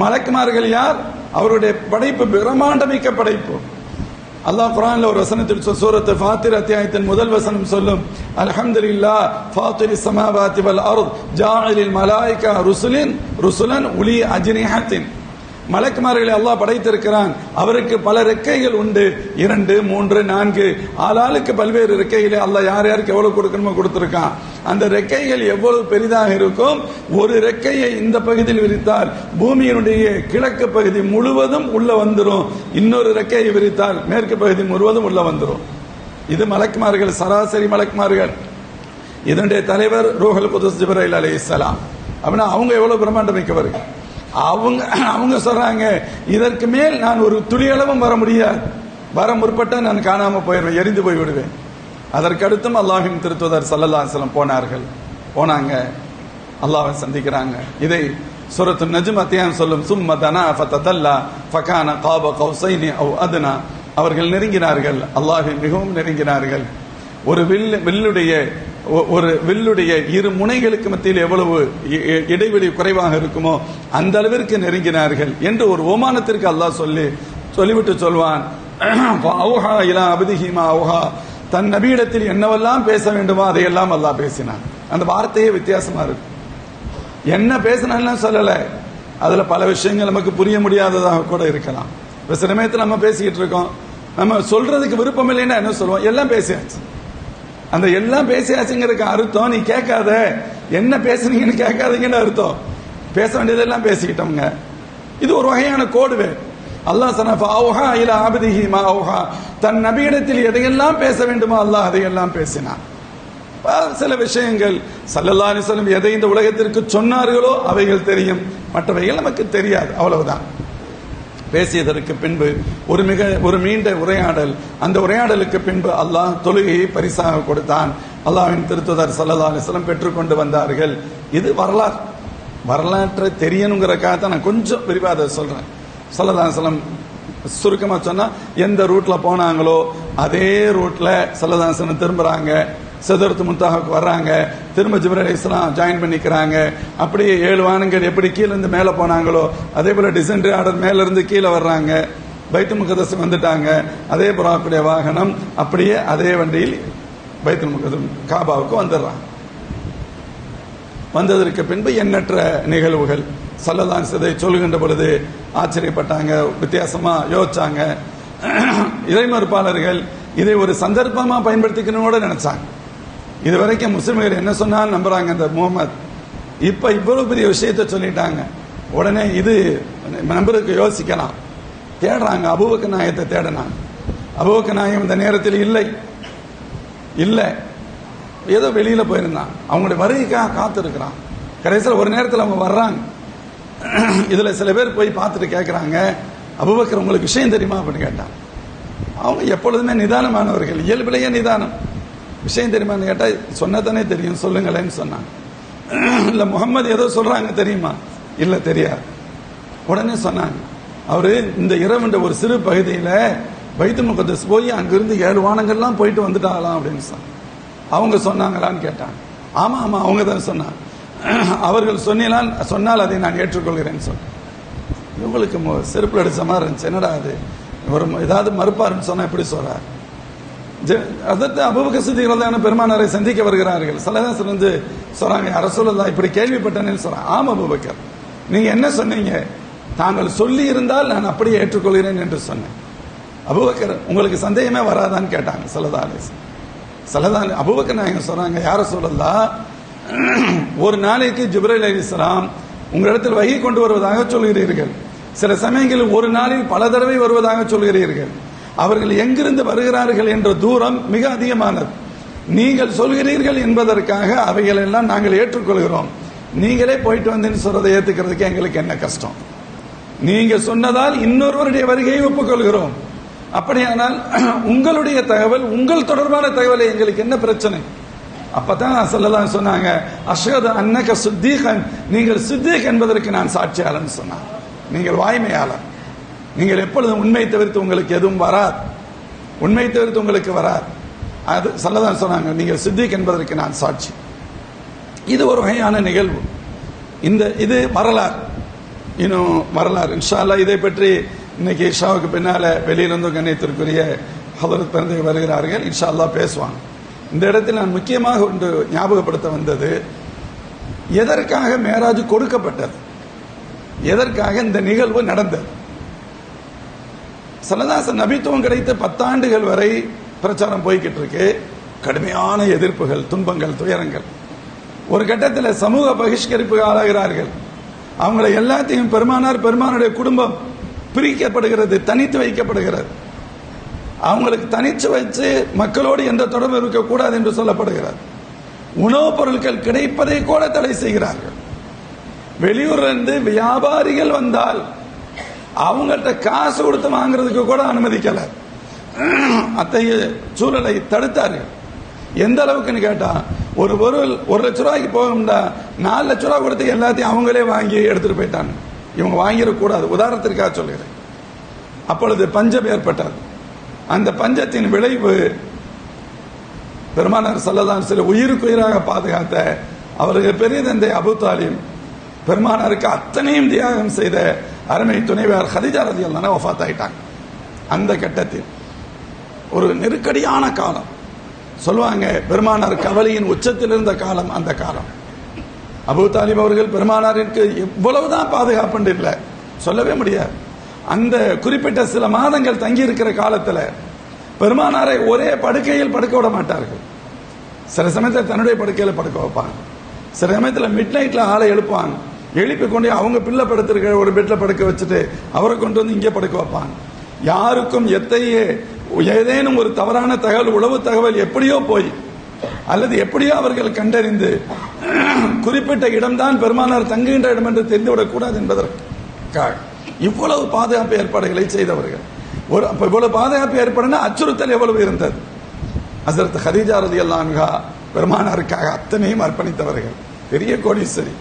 மலக்குமார்கள் யார்? அவருடைய படைப்பு பிரம்மாண்டமிக்க படைப்பு. அல்லாஹ் குர்ஆன்ல ஒரு வசனத்தில் சூரத் ஃபாத்திர் அத்தியாயத்தின் முதல் வசனம் சொல்லும், அல்ஹம்துலில்லாஹ் ஃபாத்திரிஸ் ஸமாவாதி வல் அர்த் ஜாஇலில் மலாயிகா ருசுலன் உலி அஜ்னிஹத்தின். மலக்குமார்களை அல்லாஹ் படைத்திருக்கிறான். அவருக்கு பல ரெக்கைகள் உண்டு, 2, 3, 4 ஆளாளுக்கு பல்வேறு ரெக்கைகளை அல்லாஹ் யார் யாருக்கு எவ்வளவு கொடுக்கணுமோ கொடுத்திருக்கான். அந்த ரெக்கைகள் எவ்வளவு பெரிதாக இருக்கும், ஒரு ரெக்கையை இந்த பகுதியில் விரித்தால் பூமியினுடைய கிழக்கு பகுதி முழுவதும் உள்ள வந்துடும், இன்னொரு ரெக்கையை விரித்தால் மேற்கு பகுதி முழுவதும் உள்ள வந்துடும். இது மலக்குமார்கள், சராசரி மலக்குமார்கள். இதனுடைய தலைவர் ரூஹுல் குதுஸ் ஜிப்ரீல் அலைஹிஸ்ஸலாம். அப்படின்னா அவங்க எவ்வளவு பிரம்மாண்டம் மிக்கவர்கள். அவங்க சொல்றாங்க, இதற்கு மேல் நான் ஒரு துளியளவும் வர முடியாது, வர முற்பட்ட நான் காணாம போயிடுவேன், எரிந்து போய் விடுவேன். அதற்கடுத்தும் அல்லாஹ்வின் திருத்தூதர் ஸல்லல்லாஹு அலைஹி வஸல்லம் போனாங்க, அல்லாஹ்வை சந்திக்கிறாங்க. இதை சூரத்து நஜ்ம் அத்தியாயம் சொல்லும், சும்ம தனா ஃபததல்லா ஃபகான காப கௌசைனி அவ் அத்னா. அவர்கள் நெருங்கினார்கள், அல்லாஹ்வை மிகவும் நெருங்கினார்கள். ஒரு வில்லுடைய இரு முனைகளுக்கு மத்தியில் எவ்வளவு இடைவெளி குறைவாக இருக்குமோ அந்த அளவிற்கு நெருங்கினார்கள் என்று ஒரு ஓமானத்திற்கு அல்லாஹ் சொல்லிவிட்டு சொல்வான், அவுஹா இலா அப்திஹி மா அவுஹா. தன் நபியிடத்தில் என்னவெல்லாம் பேச வேண்டுமோ அதையெல்லாம் அல்லாஹ் பேசினான். அந்த வார்த்தையே வித்தியாசமா இருக்கு. என்ன பேசினாலும் சொல்லல, அதுல பல விஷயங்கள் நமக்கு புரிய முடியாததாக கூட இருக்கலாம். இப்ப சில நேரத்தில் நம்ம பேசிக்கிட்டு இருக்கோம், நம்ம சொல்றதுக்கு விருப்பம் இல்லைன்னா என்ன சொல்லுவோம், எல்லாம் பேசியாச்சு. அந்த எல்லாம் பேசியாச்சுங்கிறதுக்கு அர்த்தம் நீ கேட்காத, என்ன பேசுனீங்கன்னு கேட்காதீங்கன்னு அர்த்தம். பேச வேண்டியதெல்லாம் பேசிக்கிட்டோங்க. இது ஒரு வகையான கோடுவே. அல்லாஹ் சொன்னா ஃபஅவுஹா இலா அப்திஹி மா அவுஹா. தன் நபியிடத்தில் எதையெல்லாம் பேச வேண்டுமோ அல்லாஹ் அதையெல்லாம் பேசினான். சில விஷயங்கள் ஸல்லல்லாஹு அலைஹி வஸல்லம் எதை இந்த உலகத்திற்கு சொன்னார்களோ அவைகள் தெரியும், மற்றவைகள் நமக்கு தெரியாது, அவ்வளவுதான். பேசியதற்கு பின்பு ஒரு நீண்ட உரையாடல். அந்த உரையாடலுக்கு பின்பு அல்லாஹ் தொழுகையை பரிசாக கொடுத்தான். அல்லாஹ்வின் திருத்தூதர் ஸல்லல்லாஹு அலைஹி வஸல்லம் பெற்றுக்கொண்டு வந்தார்கள். இது வரலாற்றை தெரியணுங்கிறக்காக தான் நான் கொஞ்சம் விரிவாக அதை சொல்றேன். ஸல்லல்லாஹு அலைஹி வஸல்லம் சுருக்கமா சொன்னா, எந்த ரூட்ல போனாங்களோ அதே ரூட்ல ஸல்லல்லாஹு அலைஹி வஸல்லம் திரும்புறாங்க, சிதறத்து முன்தாஹுக்கு வர்றாங்க, திரும்ப ஜிப்ரீல் அலைஹிஸ்ஸலாம் ஜாயின் பண்ணிக்கிறாங்க. அப்படியே 7 வானங்கள் எப்படி கீழே இருந்து மேலே போனாங்களோ அதே போல டிசென்ட்ரி ஆர்டர் மேல இருந்து கீழே வர்றாங்க. பைத்துல் முகத்தஸ் வந்துட்டாங்க, அதே புறாக்குடைய வாகனம் அப்படியே அதே வண்டியில் பைத்துல் முகத்தஸ் காபாவுக்கு வந்துடுறாங்க. வந்ததற்கு பின்பு எண்ணற்ற நிகழ்வுகள். ஸல்லல்லாஹு அலைஹி வஸல்லம் சொல்லுகின்ற பொழுது ஆச்சரியப்பட்டாங்க, வித்தியாசமா யோசிச்சாங்க. இறைமறுப்பாளர்கள் இதை ஒரு சந்தர்ப்பமா பயன்படுத்திக்கணும் கூட நினைச்சாங்க. இதுவரைக்கும் முஸ்லிம்கள் என்ன சொன்னாலும் நம்புறாங்க இந்த முகமது. இப்ப இவ்வளவு பெரிய விஷயத்தை சொல்லிட்டாங்க, உடனே இது நம்பருக்கு யோசிக்கலாம். தேடுறாங்க, அபூபக்கர் நாயகத்தை தேடினாங்க. அபூபக்கர் நாயகம் இந்த நேரத்தில் இல்லை, ஏதோ வெளியில போயிருந்தான். அவங்களுடைய வருகைக்காக காத்திருக்கிறான். கடைசியில் ஒரு நேரத்தில் அவங்க வர்றாங்க. இதுல சில பேர் போய் பார்த்துட்டு கேட்கிறாங்க, அபூபக்கர் உங்களுக்கு விஷயம் தெரியுமா அப்படின்னு கேட்டாங்க. அவங்க எப்பொழுதுமே நிதானமானவர்கள், இயல்பிலேயே நிதானம். விஷயம் தெரியுமான்னு கேட்டா சொன்னதானே தெரியும், சொல்லுங்களேன்னு சொன்னாங்க. இல்ல முகமது ஏதோ சொல்றாங்க தெரியுமா? இல்ல தெரியாது. உடனே சொன்னாங்க, அவரு இந்த இரவுன்ற ஒரு சிறு பகுதியில பைத்துல் முகத்தஸ் போய் அங்கிருந்து 7 வானங்கள்லாம் போயிட்டு வந்துட்டாங்களாம் அப்படின்னு சொன்னாங்க. அவங்க சொன்னாங்களான்னு கேட்டாங்க. ஆமா ஆமா அவங்க தான் சொன்னாங்க. அவர்கள் சொன்னால் அதை நான் ஏற்றுக்கொள்கிறேன்னு சொன்னேன். இவங்களுக்கு செருப்பு அடிச்ச மாதிரி இருந்துச்சு. என்னடா அது, ஒரு ஏதாவது மறுப்பாருன்னு சொன்னா எப்படி சொல்றாரு? அதற்கு அபூபக்கர் சித்திக் ரலியல்லாஹு அன்ஹு பெருமானாரை சந்திக்க வருகிறார்கள். ஸல்லல்லாஹு அலைஹி வஸல்லம் சொல்றாங்க, யா ரசூலல்லாஹ் இப்படி கேள்விப்பட்டேன்னு சொல்றாங்க. ஆமா அபூபக்கர், நீங்க என்ன சொன்னீங்க? தாங்கள் சொல்லி இருந்தால் நான் அப்படியே ஏற்றுக்கொள்கிறேன் என்று சொன்னேன். அபூபக்கர் உங்களுக்கு சந்தேகமே வராதான்னு கேட்டாங்க. ஸல்லல்லாஹு அலைஹி வஸல்லம் அபூபக்கர் நாயகம் சொல்றாங்க, யா ரசூலல்லாஹ், ஒரு நாளைக்கு ஜிப்ரீல் அலைஹிஸ்ஸலாம் உங்களிடத்தில் வஹி கொண்டு வருவதாக சொல்கிறீர்கள். சில சமயங்களில் ஒரு நாளில் பல தடவை வருவதாக சொல்கிறீர்கள். அவர்கள் எங்கிருந்து வருகிறார்கள் என்ற தூரம் மிக அதிகமானது. நீங்கள் சொல்கிறீர்கள் என்பதற்காக அவைகள் எல்லாம் நாங்கள் ஏற்றுக்கொள்கிறோம். நீங்களே போயிட்டு வந்தேன்னு சொல்றதை ஏற்றுக்கிறதுக்கு எங்களுக்கு என்ன கஷ்டம்? நீங்க சொன்னதால் இன்னொருவருடைய வருகையை ஒப்புக்கொள்கிறோம். அப்படியானால் உங்களுடைய தகவல், உங்கள் தொடர்பான தகவலை எங்களுக்கு என்ன பிரச்சனை? அப்பதான் ஸல்லல்லாஹு சொன்னாங்க, அஷ்ஹது அன்னக சித்தீகன், நீங்கள் சித்தீக் என்பதற்கு நான் சாட்சியாளன் சொன்னார். நீங்கள் வாய்மையாளர், நீங்கள் எப்பொழுதும் உண்மை தவிர்த்து உங்களுக்கு எதுவும் வராது, உண்மை தவிர்த்து உங்களுக்கு வராது. அது ஸல்லல்லாஹு சொன்னாங்க, நீங்கள் சித்தீக் என்பதற்கு நான் சாட்சி. இது ஒரு வகையான நிகழ்வு. இது வரலாறு, இன்னும் வரலாறு. இன்ஷா அல்லாஹ் இதை பற்றி இன்னைக்கு இஷாவுக்கு பின்னால வெளியிலிருந்து கண்ணியத்திற்குரிய ஹதரத் பிறந்து வருகிறார்கள், இன்ஷா அல்லாஹ் பேசுவாங்க. இந்த இடத்தில் நான் முக்கியமாக ஒன்று ஞாபகப்படுத்த வந்தது, எதற்காக மேராஜ் கொடுக்கப்பட்டது, எதற்காக இந்த நிகழ்வு நடந்தது. ஸல்லல்லாஹு நபித்துவம் கிடைத்த 10 ஆண்டுகள் வரை பிரச்சாரம் போய்கிட்டு இருக்கு. கடுமையான எதிர்ப்புகள், துன்பங்கள், துயரங்கள். ஒரு கட்டத்தில் சமூக பகிஷ்கரிப்புக்கு ஆளாகிறார்கள். அவங்களை எல்லாத்தையும் பெருமானுடைய குடும்பம் பிரிக்கப்படுகிறது, தனித்து வைக்கப்படுகிறது. அவங்களுக்கு தனிச்சு வச்சு மக்களோடு எந்த தொடர்பு இருக்கக்கூடாது என்று சொல்லப்படுகிறது. உணவுப் பொருட்கள் கிடைப்பதை கூட தடை செய்கிறார்கள். வெளியூர்ல இருந்து வியாபாரிகள் வந்தால் அவங்கள்ட்ட காசு கொடுத்து வாங்குறதுக்கு கூட அனுமதிக்கல. அத்தகைய சூழலை தடுத்தார்கள். எந்த அளவுக்குன்னு கேட்டா, ஒரு பொருள் 1 லட்ச ரூபாய்க்கு போகும்டா 4 லட்ச ரூபாய் கொடுத்து எல்லாத்தையும் அவங்களே வாங்கி எடுத்துட்டு போயிட்டாங்க. இவங்க வாங்கிடக்கூடாது. உதாரணத்திற்காக சொல்கிறேன். அப்பொழுது பஞ்சம் ஏற்பட்டது. அந்த பஞ்சத்தின் விளைவு பெருமானார் ஸல்லல்லாஹு அலைஹி வஸல்லம் உயிருக்குயிராக பாதுகாத்த அவருக்கு பெரிய தந்தை அபூ தாலிப், பெருமானாருக்கு அத்தனையும் தியாகம் செய்த அருமை துணைவியார் கதீஜா ரலியல்லாஹு அன்ஹா வஃபாத் ஆயிட்டாங்க. அந்த கட்டத்தில் ஒரு நெருக்கடியான காலம் சொல்லுவாங்க. பெருமானார் கவலையின் உச்சத்தில் இருந்த காலம் அந்த காலம். அபூ தாலிப் அவர்கள் பெருமானாருக்கு இவ்வளவுதான் பாதுகாப்பு இல்லை சொல்லவே முடியாது. அந்த குறிப்பிட்ட சில மாதங்கள் தங்கி இருக்கிற காலத்தில் பெருமானாரை ஒரே படுக்கையில் படுக்க விட மாட்டார்கள். சில சமயத்தில் தன்னுடைய படுக்கையில் படுக்க வைப்பாங்க. சில சமயத்தில் மிட் நைட்ல ஆளை எழுப்பாங்க. எழுப்பி கொண்டு அவங்க பிள்ளை படுத்திருக்கிற ஒரு பெட்ல படுக்க வச்சுட்டு அவரை கொண்டு வந்து இங்கே படுக்க வைப்பாங்க. யாருக்கும் ஏதேனும் ஒரு தவறான தகவல், உளவு தகவல் எப்படியோ போய் அல்லது எப்படியோ அவர்கள் கண்டறிந்து குறிப்பிட்ட இடம்தான் பெருமானார் தங்குகின்ற இடம் என்று தெரிந்துவிடக் கூடாது என்பதற்காக இவ்வளவு பாதுகாப்பு ஏற்பாடுகளை செய்தவர்கள். இவ்வளவு பாதுகாப்பு ஏற்படுனா அச்சுறுத்தல் எவ்வளவு இருந்தது. ஹஸரத் கதீஜா ரலியல்லாஹு அன்ஹா பெருமானாருக்காக அத்தனையும் அர்ப்பணித்தவர்கள். பெரிய கோடீஸ்வரி.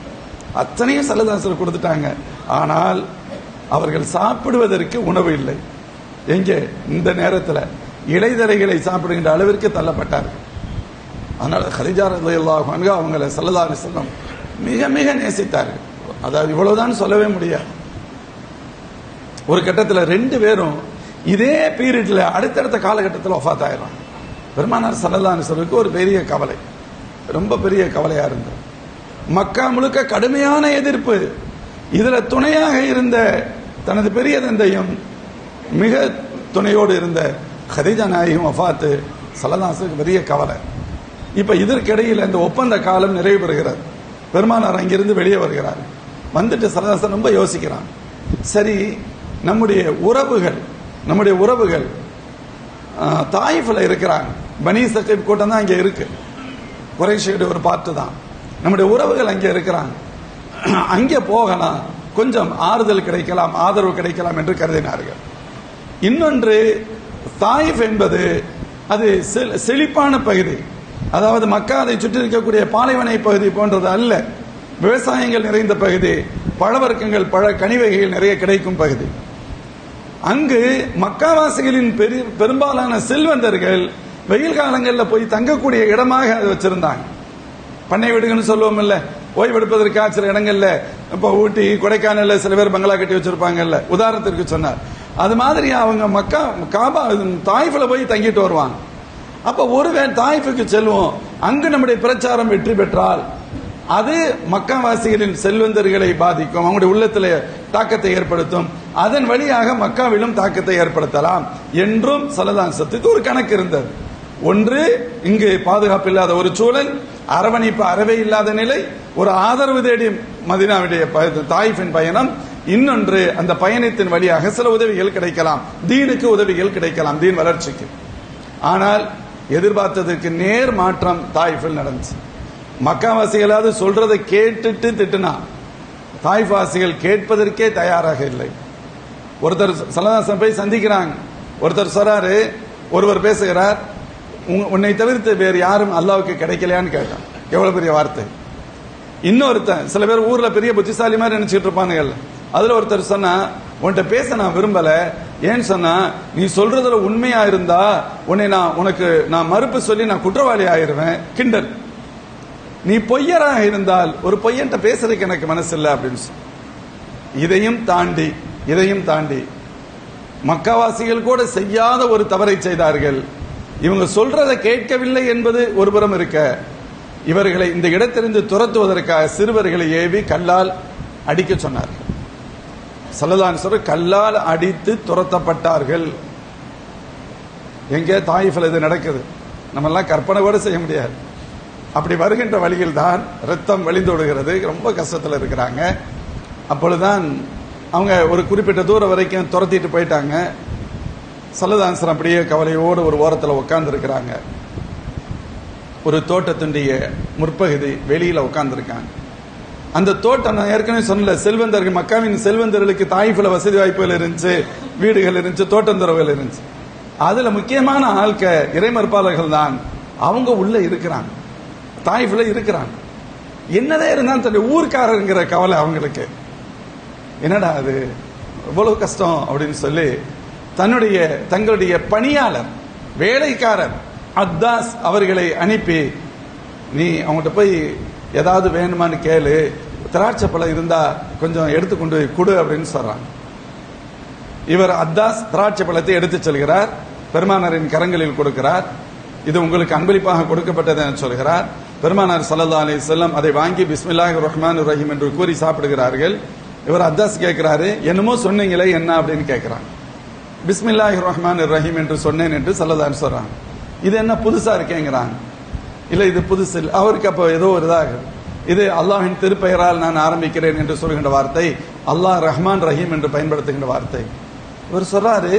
அத்தனையும் ஸல்லல்லாஹு கொடுத்துட்டாங்க. ஆனால் அவர்கள் சாப்பிடுவதற்கு உணவு இல்லை. எங்கே? இந்த நேரத்தில் இலைதலைகளை சாப்பிடுகின்ற அளவிற்கு தள்ளப்பட்டார்கள். அதனால கதீஜா ரலியல்லாஹு அன்ஹா அவங்களை ஸல்லல்லாஹு அலைஹி வஸல்லம் மிக மிக நேசித்தார்கள். அதாவது இவ்வளவுதான் சொல்லவே முடியாது. ஒரு கட்டத்தில் 2 பேரும் இதே பீரியட்ல அடுத்தடுத்த காலகட்டத்தில் வஃபாத் ஆயிடுறாங்க. பெருமானார் ஸல்லல்லாஹு அலைஹி வஸல்லம் ஒரு பெரிய கவலை, ரொம்ப பெரிய கவலையா இருந்தது. மக்கா முழுக்க கடுமையான எதிர்ப்பு. இதுல துணையாக இருந்த தனது பெரிய தந்தையும் மிக துணையோடு இருந்த கதீஜா நாயகியும் வஃபாத்து. ஸல்லல்லாஹு அலைஹி வஸல்லம் பெரிய கவலை. இப்ப இதற்கிடையில் இந்த ஒப்பந்த காலம் நிறைவு பெறுகிறது. பெருமானார் அங்கிருந்து வெளியே வருகிறார். வந்துட்டு ஸல்லல்லாஹு அலைஹி வஸல்லம் ரொம்ப யோசிக்கிறான். சரி, நம்முடைய உறவுகள் தாயிஃப்ல இருக்கிறாங்க. பனி சகீப் கூட்டம் தான் அங்கே இருக்கு. குறைஷியோட ஒரு பார்ட்டு தான். நம்முடைய உறவுகள் அங்கே இருக்கிறாங்க. அங்கே போகலாம், கொஞ்சம் ஆறுதல் கிடைக்கலாம், ஆதரவு கிடைக்கலாம் என்று கருதினார்கள். இன்னொன்று, தாயிஃப் என்பது அது செழிப்பான பகுதி. அதாவது மக்கா அதை சுற்றி இருக்கக்கூடிய பாலைவனை பகுதி போன்றது அல்ல. விவசாயங்கள் நிறைந்த பகுதி, பழவர்க்கங்கள், பழ கனிவகைகள் நிறைய கிடைக்கும் பகுதி. அங்கு மக்காவாசிகளின் பெரும்பாலான செல்வந்தர்கள் வெயில் காலங்களில் போய் தங்கக்கூடிய இடமாக அதை வச்சிருந்தாங்க. பண்ணை வீடுகள்னு சொல்லுவோம் இல்ல, ஓய்வெடுப்பதற்காக சில இடங்கள்ல, இப்போ ஊட்டி கொடைக்கானல்ல சில பேர் பங்களா கட்டி வச்சிருப்பாங்கல்ல, உதாரணத்திற்கு சொன்னார். அது மாதிரி அவங்க தாயிஃப்ல போய் தங்கிட்டு வருவாங்க. அப்ப ஒருவேளை தாயிஃபுக்கு செல்வோம், அங்கு நம்முடைய பிரச்சாரம் வெற்றி பெற்றால் அது மக்காவாசிகளின் செல்வந்தர்களை பாதிக்கும், அவங்களுடைய உள்ளத்தில் தாக்கத்தை ஏற்படுத்தும், அதன் வழியாக மக்காவிலும் தாக்கத்தை ஏற்படுத்தலாம் என்றும் ஸல்லல்லாஹு அலைஹி வஸல்லம் ஒரு கணக்கு இருந்தது. ஒன்று, இங்கு பாதுகாப்பு இல்லாத ஒரு சூழல், அரவணைப்பு அறவே இல்லாத நிலை, ஒரு ஆதரவு தேடி மதீனாவுடைய தாயிஃபின் பயணம். இன்னொன்று, அந்த பயணத்தின் வழியாக சில உதவிகள் கிடைக்கலாம், தீனுக்கு உதவிகள் கிடைக்கலாம், தீன் வளர்ச்சிக்கு. ஆனால் எதிர்பார்த்ததற்கு நேர் மாற்றம் தாயிஃபில் நடந்துச்சு. மக்காவாசிகளாவது சொல்றதை கேட்டுட்டு திட்டுனா, தாயிஃப் வாசிகள் கேட்பதற்கே தயாராக இல்லை. ஒருத்தர் ஸல்லல்லாஹு போய் சந்திக்கிறாங்க. ஒருத்தர் சொல்றாரு, ஒருவர் பேசுகிறார், உன்னை தவிர்த்து வேறு யாரும் அல்லாஹ்வுக்கு கிடைக்கலையான்னு கேட்டான். எவ்வளவு பெரிய வார்த்தை. இன்னொருத்தன், சில பேர் ஊர்ல பெரிய புத்திசாலி மாதிரி நினைச்சிட்டு இருப்பானுங்க. அதுல ஒருத்தர் சொன்னா, உன்கிட்ட பேச நான் விரும்பல, ஏன்னு சொன்னா நீ சொல்றதுல உண்மையா இருந்தா உனக்கு நான் மறுப்பு சொல்லி நான் குற்றவாளி ஆயிருவேன், கிண்டல். நீ பொய்யராக இருந்தால் ஒரு பொய்யன்ட்ட பேசுறதுக்கு எனக்கு மனசு இல்லை அப்படின்னு சொல்லி. இதையும் தாண்டி மக்காவாசிகள் கூட செய்யாத ஒரு தவறை செய்தார்கள். இவங்க சொல்றதை கேட்கவில்லை என்பது ஒருபுறம் இருக்க, இவர்களை இந்த இடத்திலிருந்து துரத்துவதற்காக சிறுவர்களை ஏவி கல்லால் அடிக்க சொன்னார்கள். ஸல்லல்லாஹு அலைஹி வஸல்லம் கல்லால் அடித்து துரத்தப்பட்டார்கள். எங்க? தாயிஃப்ல இது நடக்குது. நம்ம எல்லாம் கற்பனை கூட செய்ய முடியாது. அப்படி வருகின்ற வழியில் தான் ரத்தம் வழிந்தோடுகிறது. ரொம்ப கஷ்டத்தில் இருக்கிறாங்க. அப்பொழுதுதான் அவங்க ஒரு குறிப்பிட்ட தூரம் வரைக்கும் துரத்திட்டு போயிட்டாங்க. ஸல்லல்லாஹு அலைஹி வஸல்லம் அப்படியே கவலையோடு ஒரு ஓரத்தில் உட்கார்ந்து இருக்கிறாங்க. ஒரு தோட்டத்துடைய முற்பகுதி வெளியில உட்கார்ந்துருக்காங்க. அந்த தோட்டம், நான் ஏற்கனவே சொன்னல, செல்வந்தர்கள், மக்காவின் செல்வந்தர்களுக்கு தாயிஃப்ல வசதி வாய்ப்புகள் இருந்துச்சு, வீடுகள் இருந்துச்சு, தோட்டந்தரவுகள் இருந்துச்சு. அதுல முக்கியமான ஆட்கள் இறைமறுப்பாளர்கள் தான். அவங்க உள்ள இருக்கிறாங்க. தாயிஃப்ல இருக்கிறாங்க. என்னதான் இருந்தாலும் தன்னுடைய ஊர்க்காரருங்கிற கவலை அவங்களுக்கு. என்னடா அது இவ்வளவு கஷ்டம் அப்படின்னு சொல்லி தங்களுடைய பணியாளர் வேலைக்காரர் அத்தாஸ் அவர்களை அனுப்பி, நீ அவங்ககிட்ட போய் ஏதாவது வேணுமான்னு கேளு, திராட்சை பழம் இருந்தா கொஞ்சம் எடுத்துக்கொண்டு கொடு அப்படின்னு சொல்றாங்க. இவர் அத்தாஸ் திராட்சை பழத்தை எடுத்து செல்கிறார், பெருமானாரின் கரங்களில் கொடுக்கிறார். இது உங்களுக்கு அன்பளிப்பாக கொடுக்கப்பட்டது என சொல்கிறார். பெருமானார் ஸல்லல்லாஹு அலைஹி வஸல்லம் அதை வாங்கி பிஸ்மில்லாஹிர் ரஹ்மானிர் ரஹீம் என்று கூறி சாப்பிடுகிறார்கள். இவர் அத்தாஸ் கேட்கிறாரு, என்னமோ சொன்னீங்களே என்ன அப்படின்னு கேட்கிறாங்க. பிஸ்மில்லாஹிர் ரஹ்மானிர் ரஹீம் என்று சொன்னேன் என்று ஸல்லல்லாஹு சொல்றாங்க. இது என்ன புதுசா இருக்கேங்கிறாங்க. இல்ல இது புதுசு இல்லை. அவருக்கு அப்போ ஏதோ ஒரு இதாக, இது அல்லாஹின் திருப்பெயரால் நான் ஆரம்பிக்கிறேன் என்று சொல்கின்ற வார்த்தை, அல்லாஹ் ரஹ்மான் ரஹீம் என்று பயன்படுத்துகின்ற வார்த்தை. இவர் சொல்றாரு,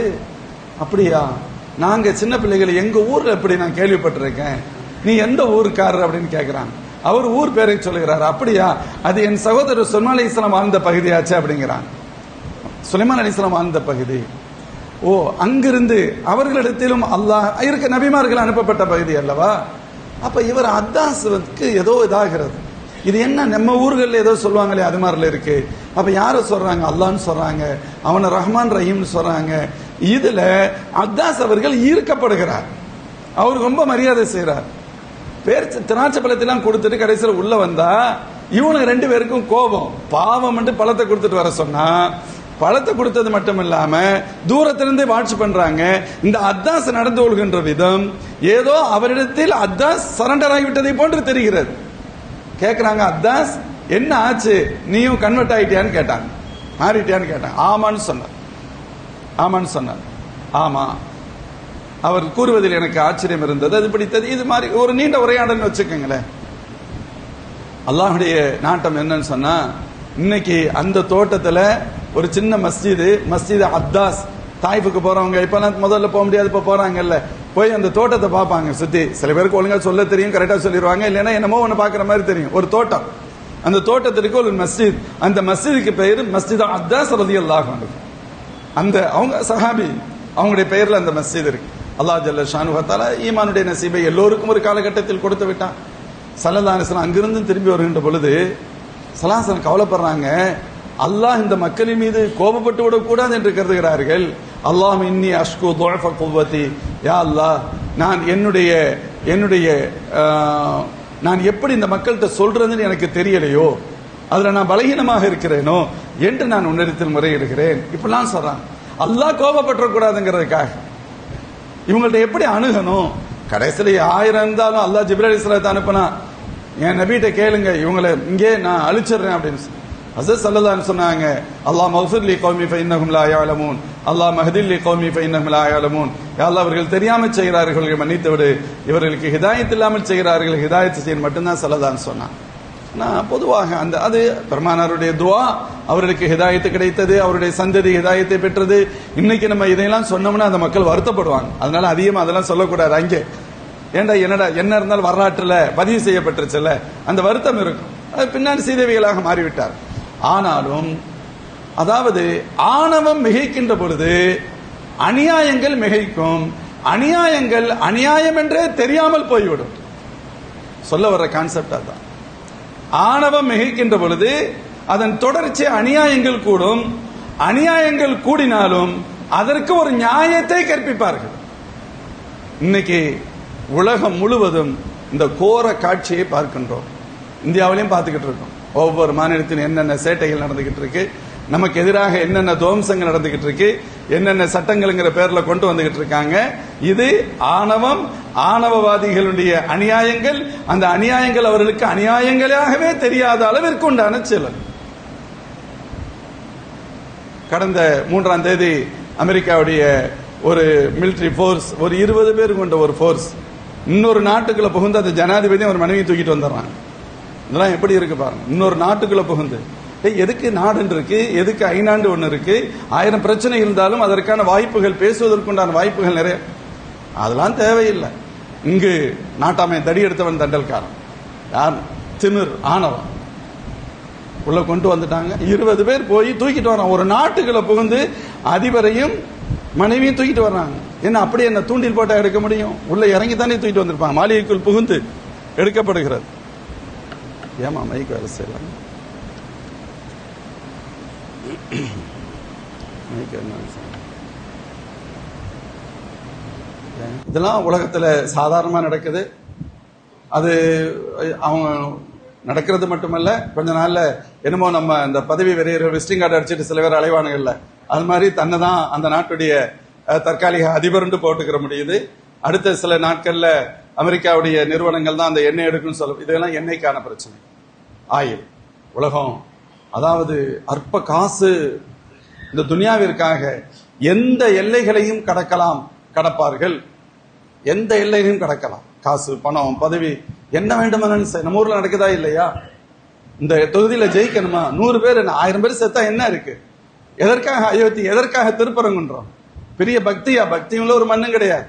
அப்படியா, நாங்க சின்ன பிள்ளைகள் எங்க ஊர்ல எப்படி நான் கேள்விப்பட்டிருக்கேன், நீ எந்த ஊருக்காரர் அப்படின்னு கேட்கிறான். அவர் ஊர் பேரை சொல்லுகிறார். அப்படியா, அது என் சகோதரர் சுலைமான் அலைஹிஸ்ஸலாம் வாழ்ந்த பகுதியாச்சு அப்படிங்கிறான். சுலைமான் அலைஹிஸ்ஸலாம் வாழ்ந்த பகுதி. ஓ, அங்கிருந்து அவர்களிடத்திலும் அல்லாஹ் இருக்க நபிமார்கள் அனுப்பப்பட்ட பகுதி அல்லவா. அப்ப இவர் அத்தாஸுக்கு ஏதோ இதாகிறது. இது என்ன நம்ம ஊர்களில் ஏதோ சொல்லுவாங்களே அது மாதிரில இருக்கு. அப்ப யார சொல்றாங்க, அல்லான்னு சொல்றாங்க, அவனை ரஹ்மான் ரஹீம்னு சொல்றாங்க. இதுல அத்தாஸ் அவர்கள் ஈர்க்கப்படுகிறார். அவர் ரொம்ப மரியாதை செய்யறார். பேர் திராட்சை பழத்தெல்லாம் கொடுத்துட்டு கடைசியில் உள்ள வந்தா இவனுக்கு 2 பேருக்கும் கோபம். பாவம் என்று பழத்தை கொடுத்துட்டு வர சொன்னா, பழத்தை கொடுத்தது மட்டும் இல்லாம தூரத்திலிருந்து வாட்ச் பண்றாங்க. இந்த அத்தாஸ் நடந்து கொள்கின்ற விதம் ஏதோ அவரிடத்தில் அத்தாஸ் சரண்டர் ஆகிவிட்டதை போன்று தெரிகிறது. கேட்கிறாங்க, அத்தாஸ் என்ன ஆச்சு, நீயும் கன்வெர்ட் ஆயிட்டியான்னு கேட்டாங்க, மாறிட்டியான்னு கேட்டாங்க. ஆமான்னு சொன்னார். ஆமா, அவர் கூறுவதில் எனக்கு ஆச்சரியம் இருந்தது, அது பிடித்தது. இது மாதிரி ஒரு நீண்ட உரையாடல் வச்சுக்கோங்களேன். அல்லாஹுடைய நாட்டம் என்னன்னு சொன்னா, இன்னைக்கு அந்த தோட்டத்துல ஒரு சின்ன மஸ்ஜித் அத்தாஸ், தாய்ஃபுக்கு போறவங்க இப்ப முதல்ல போக முடியாது, இப்ப போறாங்கல்ல, போய் அந்த தோட்டத்தை பார்ப்பாங்க. சுத்தி சில பேருக்கு ஒழுங்கா சொல்ல தெரியும், கரெக்டா சொல்லிடுவாங்க, இல்லைன்னா என்னமோ ஒண்ணு பாக்குற மாதிரி தெரியும். ஒரு தோட்டம், அந்த தோட்டத்திற்கு ஒரு மஸ்ஜித், அந்த மஸ்ஜிதுக்கு பெயர் மஸ்ஜித் அத்தாஸ் ரலியல்லாஹு அன்ஹு. அந்த அவங்க சஹாபி, அவங்களுடைய பெயர்ல அந்த மஸ்ஜித் இருக்கு. அல்லாஹ் ஜல்ல ஷானுஹு வ தஆலா ஈமானுடைய நசீபை எல்லோருக்கும் ஒரு காலகட்டத்தில் கொடுத்து விட்டான். ஸல்லல்லாஹு அலைஹி வஸல்லம் அங்கிருந்து திரும்பி வருகின்ற பொழுது ஸல்லல்லாஹு கவலைப்படுறாங்க, அல்லாஹ் இந்த மக்களின் மீது கோபப்பட்டு விடக்கூடாது என்று கருதுகிறார்கள். அல்லாஹ் இன்னி அஷ்கு துஅஃப குவதி, யா அல்லாஹ், நான் நான் எப்படி இந்த மக்கள்கிட்ட சொல்றதுன்னு எனக்கு தெரியலையோ, அதுல நான் பலகீனமாக இருக்கிறேனோ என்று நான் உன்னிடத்தில் முறையிடுகிறேன். இப்படிலாம் சொல்றான். அல்லாஹ் கோபப்பட்டுறக்கூடாதுங்கிறதுக்காக இவங்கள்ட்ட எப்படி அணுகணும். கடைசியில் 1000 இருந்தாலும் அல்லாஹ் ஜிப்ரீல் அலைஹிஸ்ஸலாத்தை அனுப்பினா, என் நபிகிட்ட கேளுங்க, இவங்களை இங்கே நான் அழிச்சிடுறேன் அப்படின்னு ஹஸரத் ஸல்லல்லாஹு அலைஹி சொன்னாங்க. அல்லாஹ் மக்ஃபிர் லி கௌமி ஃபஇன்னஹும் லா யஅலமூன், அல்லாஹ் மஹ்தில் லி கௌமி ஃபஇன்னஹும் லா யஅலமூன். யா அல்லாஹ், அவர்கள் தெரியாமல் செய்கிறார்கள், மன்னித்து விடு. இவர்களுக்கு ஹிதாயத் இல்லாமல் செய்கிறார்கள், ஹிதாயத் செய்ய மட்டும்தான் ஸல்லல்லாஹு சொன்னான். நான் பொதுவாக அது பெருமானாருடைய துஆ, அவர்களுக்கு ஹிதாயத்து கிடைத்தது, அவருடைய சந்ததி ஹிதாயத்தை பெற்றது. இன்னைக்கு நம்ம இதையெல்லாம் சொன்னோம்னா அந்த மக்கள் வருத்தப்படுவாங்க. அதனால அதிகமாக அதெல்லாம் சொல்லக்கூடாது. அங்கே என்னடா என்ன இருந்தாலும் வரலாற்றுல பதிவு செய்யப்பட்டுருச்சுல்ல, அந்த வருத்தம் இருக்கும். அது பின்னாடி சீதேவிகளாக மாறிவிட்டார். ஆனாலும் அதாவது ஆணவம் மிகைக்கின்ற பொழுது அநியாயங்கள் மிகைக்கும். அநியாயங்கள் அநியாயம் என்றே தெரியாமல் போய்விடும். சொல்ல வர்ற கான்செப்ட் அதான். ஆணவம் மிகைக்கின்ற பொழுது அதன் தொடர்ச்சி அநியாயங்கள் கூடும். அநியாயங்கள் கூடினாலும் அதற்கு ஒரு நியாயத்தை கற்பிப்பார்கள். இன்னைக்கு உலகம் முழுவதும் இந்த கோர காட்சியை பார்க்கின்றோம். இந்தியாவிலையும் பார்த்துக்கிட்டு இருக்கோம். ஒவ்வொரு மாநிலத்திலும் என்னென்ன சேட்டைகள் நடந்துகிட்டு இருக்கு, நமக்கு எதிராக என்னென்ன துவம்சங்கள் நடந்துகிட்டு இருக்கு, என்னென்ன சட்டங்கள்ங்கிற பேர்ல கொண்டு வந்துகிட்டு இருக்காங்க. இது ஆணவம், ஆணவவாதிகளுடைய அநியாயங்கள். அந்த அநியாயங்கள் அவர்களுக்கு அநியாயங்களாகவே தெரியாத அளவிற்கு உண்டான செயல். கடந்த 3ஆம் தேதி அமெரிக்காவுடைய ஒரு மிலிட்டரி போர்ஸ், ஒரு 20 பேர் கொண்ட ஒரு போர்ஸ் இன்னொரு நாட்டுக்குள்ள புகுந்து அந்த ஜனாதிபதி ஒரு மனைவி தூக்கிட்டு வந்துடுறாங்க. இதெல்லாம் எப்படி இருக்கு பாருங்க. இன்னொரு நாட்டுக்குள்ள புகுந்து எதுக்கு நாடுன்னு இருக்கு, எதுக்கு ஐநாண்டு ஒண்ணு இருக்கு, 1000 பிரச்சனை இருந்தாலும் அதற்கான வாய்ப்புகள், பேசுவதற்குண்டான வாய்ப்புகள் நிறைய. அதெல்லாம் தேவையில்லை. இங்கு நாட்டாமை தடி எடுத்தவன் தண்டல்காரன், யார் திமிர் ஆணவம் உள்ள கொண்டு வந்துட்டாங்க. 20 பேர் போய் தூக்கிட்டு வரான். ஒரு நாட்டுக்குள்ள புகுந்து அதிபரையும் மனைவியும் தூக்கிட்டு வர்றாங்க. என்ன அப்படி என்ன தூண்டில் போட்டா எடுக்க முடியும்? உள்ள இறங்கி தானே தூக்கிட்டு வந்திருப்பாங்க. மாளிகைக்குள் புகுந்து எடுக்கப்படுகிறது. ஏமா மைக் வேலை செய்யலாம்? இதெல்லாம் உலகத்துல சாதாரணமா நடக்குது. அது அவங்க நடக்கிறது மட்டுமல்ல, கொஞ்ச நாள்ல என்னமோ நம்ம இந்த பதவி வெறியர்கள் விசிட்டிங் கார்டு அடிச்சுட்டு சில பேர் அலைவானுங்கள்ல, அது மாதிரி தன்னை தான் அந்த நாட்டுடைய தற்காலிக அதிபர்னு போட்டுக்கிற முடியுது. அடுத்த சில நாட்கள்ல அமெரிக்காவுடைய நிறுவனங்கள் தான் அந்த எண்ணெய் எடுக்குன்னு சொல்லும். இதெல்லாம் எண்ணெய்க்கான பிரச்சனை. ஆயில் உலகம், அதாவது அற்ப காசு, இந்த துனியாவிற்காக எந்த எல்லைகளையும் கடப்பார்கள். எந்த எல்லைகளையும் கடக்கலாம். காசு, பணம், பதவி, என்ன வேண்டுமானாலும். நம்ம ஊர்ல நடக்குதா இல்லையா? இந்த தொகுதியில ஜெயிக்கணுமா, 100 பேர் 1000 பேர் செத்தா என்ன இருக்கு? எதற்காக அயோத்தி, எதற்காக திருப்பரங்குன்றோம்? பெரிய பக்தியா? பக்தியுள்ள ஒரு மண்ணும் கிடையாது.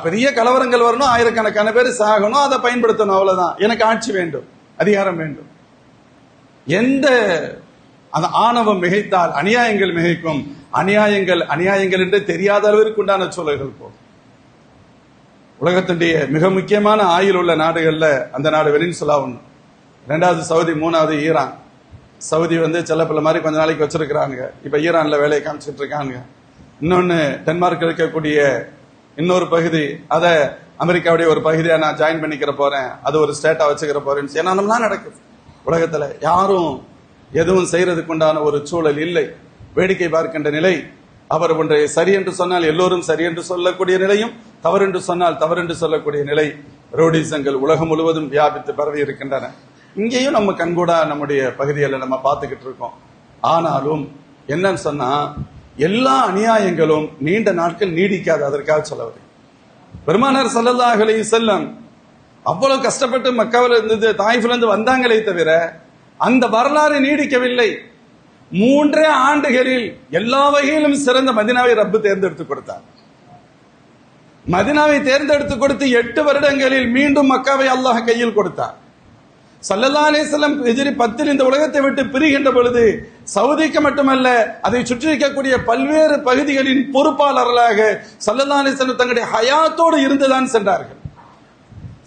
பெரிய கலவரங்கள் வரணும், ஆயிரக்கணக்கான பேர் சாகணும், அதை பயன்படுத்தணும், அவ்வளவுதான். எனக்கு ஆட்சி வேண்டும், அதிகாரம் வேண்டும். எந்த அந்த ஆணவம் மிகைத்தால் அநியாயங்கள் மிகைக்கும். அநியாயங்கள் என்று தெரியாத அளவிற்கு உண்டான சூழல்கள் போகும். உலகத்தினுடைய மிக முக்கியமான ஆயுள் உள்ள நாடுகள்ல அந்த நாடு வெனிசுலா ஒண்ணு, 2வது சவுதி, 3வது ஈரான். சவுதி செல்லப்பிள்ளை மாதிரி கொஞ்ச நாளைக்கு வச்சிருக்கிறாங்க. இப்ப ஈரான்ல வேலையை காமிச்சிட்டு இருக்காங்க. இன்னொன்னு டென்மார்க் இருக்கக்கூடிய இன்னொரு பகுதி, அத அமெரிக்காவுடைய ஒரு பகுதியா நான் ஜாயின் பண்ணிக்கிற போறேன், அது ஒரு ஸ்டேட்டா வச்சுக்கிற போறேன்னு என்னென்னலாம் நடக்குது உலகத்துல. யாரும் எதுவும் செய்யறதுக்கு உண்டான ஒரு சூழல் இல்லை. வேடிக்கை பார்க்கின்ற நிலை. அவர் ஒன்றை சரி என்று சொன்னால் எல்லோரும் சரி என்று சொல்லக்கூடிய நிலையும், தவறு என்று சொன்னால் தவறு என்று சொல்லக்கூடிய நிலை. ரோடிசங்கள் உலகம் முழுவதும் வியாபித்து பரவி இருக்கின்றன. இங்கேயும் நம்ம கண்கூடா நம்முடைய பகுதிகளில் நம்ம பார்த்துக்கிட்டு இருக்கோம். ஆனாலும் என்னன்னு சொன்னா, எல்லா அநியாயங்களும் நீண்ட நாட்கள் நீடிக்காது. அதற்காக சொல்ல வரேன். பெருமானார் ஸல்லல்லாஹு அலைஹி வஸல்லம் அவ்வளவு கஷ்டப்பட்டு மக்காவில இருந்து, தாயிஃப்ல இருந்து வந்தாங்களே தவிர அந்த வரலாறு நீடிக்கவில்லை. 3 ஆண்டுகளில் எல்லா வகையிலும் சிறந்த மதீனாவை ரப்பு தேர்ந்தெடுத்து கொடுத்தார். மதீனாவை தேர்ந்தெடுத்து கொடுத்து 8 வருடங்களில் மீண்டும் மக்காவை அல்லாஹ் கையில் கொடுத்தார். ஸல்லல்லாஹு அலைஹி வஸல்லம் ஹிஜ்ரி 10 இந்த உலகத்தை விட்டு பிரிகின்ற பொழுது சவுதிக்கு மட்டுமல்ல, அதை சுற்றி இருக்கக்கூடிய பல்வேறு பகுதிகளின் பொறுப்பாளர்களாக ஸல்லல்லாஹு அலைஹி வஸல்லம் தங்களுடைய ஹயாத்தோடு இருந்துதான் சென்றார்கள்.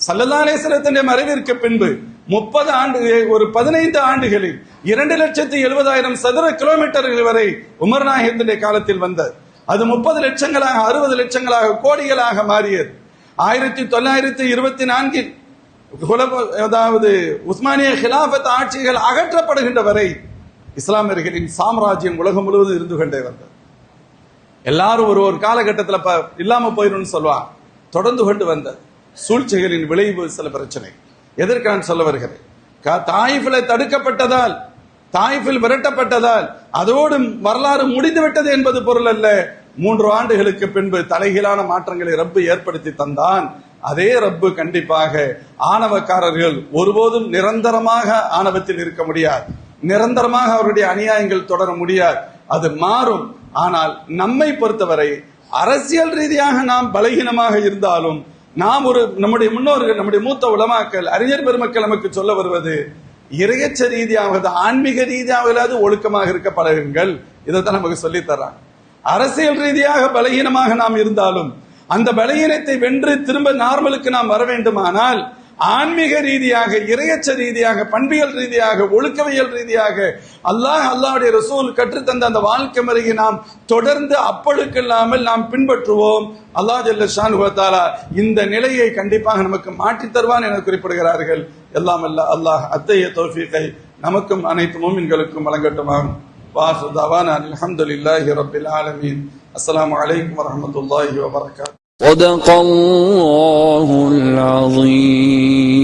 ஸல்லல்லாஹு அலைஹி வஸல்லம் மறைவிற்கு பின்பு 30 ஆண்டுகள், ஒரு 15 ஆண்டுகளில் 2,70,000 சதுர கிலோமீட்டர்கள் வரை உமர் நாயகத்தினுடைய காலத்தில் வந்தது. அது 30 லட்சங்களாக, 60 லட்சங்களாக, கோடிகளாக மாறியது. 1924 அதாவது உஸ்மானிய ஹிலாஃபத் ஆட்சிகள் அகற்றப்படுகின்ற வரை இஸ்லாமியர்களின் சாம்ராஜ்யம் உலகம் முழுவதும் இருந்து கொண்டே வந்தது. எல்லாரும் ஒரு காலகட்டத்தில் இல்லாம போயிடும் சொல்லுவாங்க. தொடர்ந்து கொண்டு வந்தது. சூழ்ச்சிகளின் விளைவு சில பிரச்சனை. எதற்கு நான் சொல்ல வருகிறேன்? தாயிஃபில் தடுக்கப்பட்டதால், தாயிஃபில் விரட்டப்பட்டதால் அதோடு வரலாறு முடிந்துவிட்டது என்பது பொருள் அல்ல. 3 ஆண்டுகளுக்கு பின்பு தலைகீழான மாற்றங்களை ரப்பு ஏற்படுத்தி தந்தான். அதே ரப்பு கண்டிப்பாக ஆணவக்காரர்கள் ஒருபோதும் நிரந்தரமாக ஆணவத்தில் இருக்க முடியாது. நிரந்தரமாக அவருடைய அநியாயங்கள் தொடர முடியாது. அது மாறும். ஆனால் நம்மை பொறுத்தவரை அரசியல் ரீதியாக நாம் பலகீனமாக இருந்தாலும், நாம் நம்முடைய முன்னோர்கள், நம்முடைய மூத்த உலமாக்கள், அறிஞர் பெருமக்கள் நமக்கு சொல்ல வருவது, இறையச்ச ரீதியாக, ஆன்மீக ரீதியாக ஒழுக்கமாக இருக்க பழகுங்கள். இதைத்தான் நமக்கு சொல்லி தர்றாங்க. அரசியல் ரீதியாக பலகீனமாக நாம் இருந்தாலும் அந்த பலகீனத்தை வென்று திரும்ப நார்மலுக்கு நாம் வர வேண்டுமானால், ஆன்மீக ரீதியாக, இறையச்ச ரீதியாக, பண்பியல் ரீதியாக, ஒழுக்கவியல் ரீதியாக அல்லாஹ்வுடைய ரசூல் கற்றுத்தந்த அந்த வாழ்க்கை முறையை நாம் தொடர்ந்து அப்பழுக்கில்லாமல் நாம் பின்பற்றுவோம். அல்லாஹ் ஜல்ல ஷானுஹு வ தஆலா இந்த நிலையை கண்டிப்பாக நமக்கு மாற்றி தருவான் என குறிப்பிடுகிறார்கள். எல்லாம் அல்லாஹ் அத்தகைய தௌஃபீகை நமக்கும் அனைத்து முஃமின்களுக்கும் வழங்கட்டுமாம். வாஹிரு தஅவானா அல்ஹம்துலில்லாஹி ரப்பில் ஆலமீன். அஸ்ஸலாமு அலைக்கும் வரஹ்மத்துல்லாஹி வபரகாத்துஹு. صدق الله العظيم.